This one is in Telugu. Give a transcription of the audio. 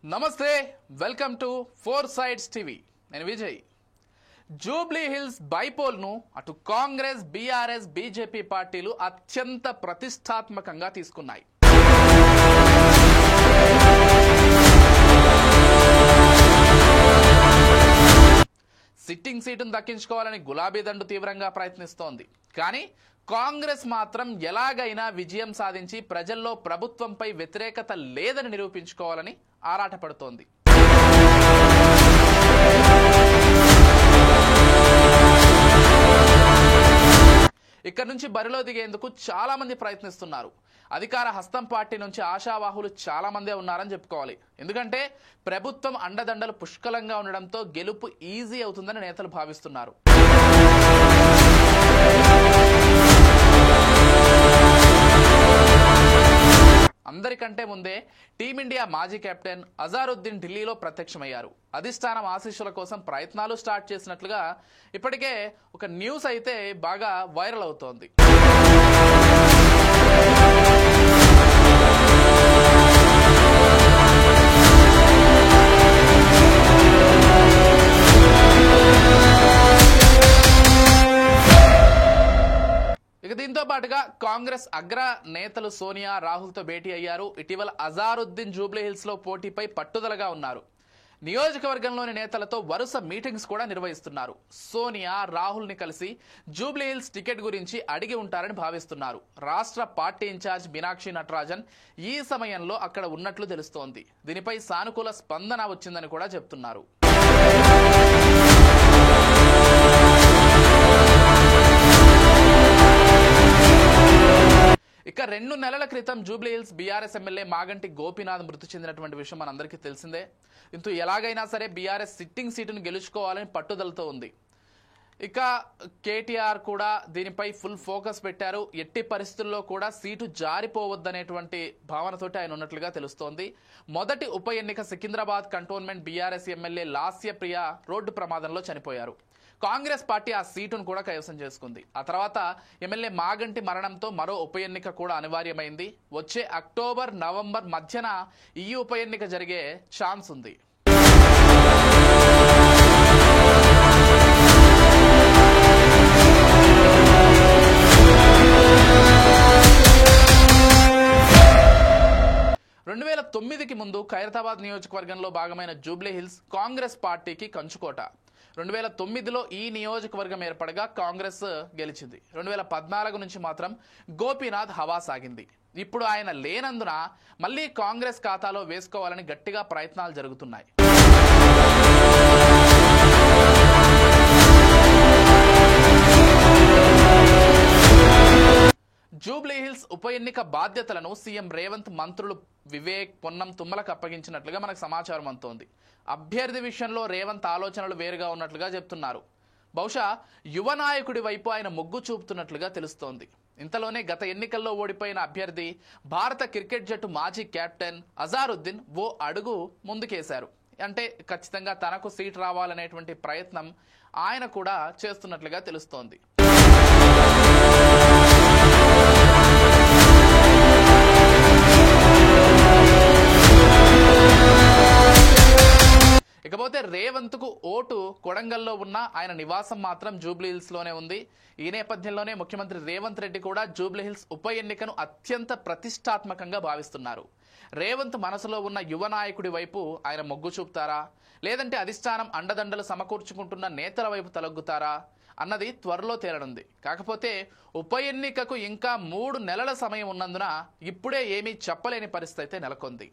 నమస్తే welcome to four sides TV నేను విజయ్ జూబ్లీ హిల్స్ బైపోల్ ను అటు కాంగ్రెస్ బీఆర్ఎస్ బీజేపీ పార్టీలు అత్యంత ప్రతిష్టాత్మకంగా తీసుకున్నాయి సిట్టింగ్ సీటును దక్కించుకోవాలని గులాబీ దండు తీవ్రంగా ప్రయత్నిస్తోంది కానీ కాంగ్రెస్ మాత్రం ఎలాగైనా విజయం సాధించి ప్రజల్లో ప్రభుత్వంపై వ్యతిరేకత లేదని నిరూపించుకోవాలని ఆరాటపడుతోంది ఇక్కడ నుంచి బరిలో దిగేందుకు చాలా మంది ప్రయత్నిస్తున్నారు అధికార హస్తం పార్టీ నుంచి ఆశావాహులు చాలా మందే ఉన్నారని చెప్పుకోవాలి ఎందుకంటే ప్రభుత్వం అండదండలు పుష్కలంగా ఉండడంతో గెలుపు ఈజీ అవుతుందని నేతలు భావిస్తున్నారు అందరికంటే ముందే టీమిండియా మాజీ కెప్టెన్ అజారుద్దీన్ ఢిల్లీలో ప్రత్యక్షమయ్యారు అధిష్టానం ఆశీస్సుల కోసం ప్రయత్నాలు స్టార్ట్ చేసినట్లుగా ఇప్పటికే ఒక న్యూస్ అయితే బాగా వైరల్ అవుతోంది దీంతో పాటుగా కాంగ్రెస్ అగ్ర నేతలు సోనియా రాహుల్తో భేటీ అయ్యారు ఇటీవల అజారుద్దీన్ జూబ్లీ హిల్స్ లో పోటీపై పట్టుదలగా ఉన్నారు నియోజకవర్గంలోని నేతలతో వరుస మీటింగ్స్ కూడా నిర్వహిస్తున్నారు సోనియా రాహుల్ ని కలిసి జూబ్లీ హిల్స్ టికెట్ గురించి అడిగి ఉంటారని భావిస్తున్నారు రాష్ట్ర పార్టీ ఇన్ఛార్జ్ మీనాక్షి నటరాజన్ ఈ సమయంలో అక్కడ ఉన్నట్లు తెలుస్తోంది దీనిపై సానుకూల స్పందన వచ్చిందని కూడా చెప్తున్నారు ఇక 2 నెలల క్రితం Jubilee hills BRS MLA Maganti Gopinath మృతి చెందినటువంటి విషయం మనందరికీ తెలిసిందే ఇంతూ ఎలాగైనా సరే బీఆర్ఎస్ సిట్టింగ్ సీటును గెలుచుకోవాలని పట్టుదలతో ఉంది ఇక కేటీఆర్ కూడా దీనిపై ఫుల్ ఫోకస్ పెట్టారు ఎట్టి పరిస్థితుల్లో కూడా సీటు జారిపోవద్దనేటువంటి భావనతోటి ఆయన ఉన్నట్లుగా తెలుస్తోంది మొదటి ఉప ఎన్నిక Secunderabad cantonment BRS MLA Lasya Priya road ప్రమాదంలో చనిపోయారు కాంగ్రెస్ పార్టీ ఆ సీటును కూడా కైవసం చేసుకుంది ఆ తర్వాత ఎమ్మెల్యే మాగంటి మరణంతో మరో ఉప ఎన్నిక కూడా అనివార్యమైంది వచ్చే అక్టోబర్ నవంబర్ మధ్యన ఈ ఉప ఎన్నిక జరిగే ఛాన్స్ ఉంది కి ముందు ఖైరతాబాద్ నియోజకవర్గంలో భాగమైన జూబ్లీ హిల్స్ కాంగ్రెస్ పార్టీకి కంచుకోట 2009లో ఈ నియోజకవర్గం ఏర్పడగా కాంగ్రెస్ గెలిచింది 2014 నుంచి మాత్రం గోపీనాథ్ హవా సాగింది ఇప్పుడు ఆయన లేనందున మళ్ళీ కాంగ్రెస్ ఖాతాలో వేసుకోవాలని గట్టిగా ప్రయత్నాలు జరుగుతున్నాయి జూబ్లీ హిల్స్ ఉప ఎన్నిక బాధ్యతలను సీఎం రేవంత్ మంత్రులు వివేక్ పొన్నం తుమ్మలకు అప్పగించినట్లుగా మనకు సమాచారం అందుతోంది అభ్యర్థి విషయంలో రేవంత్ ఆలోచనలు వేరుగా ఉన్నట్లుగా చెప్తున్నారు బహుశా యువ నాయకుడి వైపు ఆయన మొగ్గు చూపుతున్నట్లుగా తెలుస్తోంది ఇంతలోనే గత ఎన్నికల్లో ఓడిపోయిన అభ్యర్థి భారత క్రికెట్ జట్టు మాజీ కెప్టెన్ అజారుద్దీన్ ఓ అడుగు ముందుకేశారు అంటే ఖచ్చితంగా తనకు సీట్ రావాలనేటువంటి ప్రయత్నం ఆయన కూడా చేస్తున్నట్లుగా తెలుస్తోంది ఇకపోతే రేవంత్ కు ఓటు కొడంగల్లో ఉన్న ఆయన నివాసం మాత్రం జూబ్లీ హిల్స్ లోనే ఉంది ఈ నేపథ్యంలోనే ముఖ్యమంత్రి రేవంత్ రెడ్డి కూడా జూబ్లీ హిల్స్ ఉప ఎన్నికను అత్యంత ప్రతిష్టాత్మకంగా భావిస్తున్నారు రేవంత్ మనసులో ఉన్న యువ నాయకుడి వైపు ఆయన మొగ్గు చూపుతారా లేదంటే అధిష్టానం అండదండలు సమకూర్చుకుంటున్న నేతల వైపు తలొగ్గుతారా అన్నది త్వరలో తేలనుంది కాకపోతే ఉప ఎన్నికకు ఇంకా 3 నెలల సమయం ఉన్నందున ఇప్పుడే ఏమీ చెప్పలేని పరిస్థితి అయితే నెలకొంది